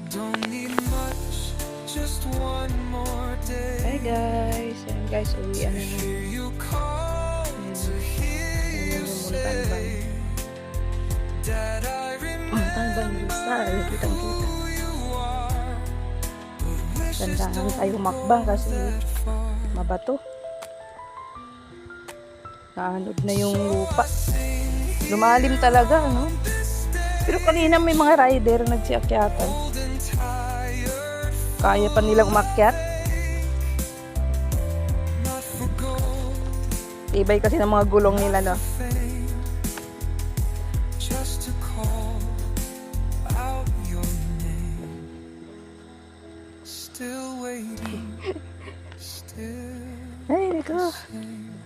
Don't need much, just one more day. Hi guys. Ayan guys, uwian na naman. Hear you call to hear you say that I Talbang remember Lisa. Kitang kita. who you are. But wishes Tandaan tayo don't makbang go kasi that far. mabato. Naanod na yung lupa. Lumalim talaga, no? Pero kanina may mga rider nagsiakyatan. Old and tired, Kaya pa nilang umakyat. not for gold, Tibay kasi ng mga gulong nila, no? fame, just to call out your name. Still waiting, still Ay, nako. same.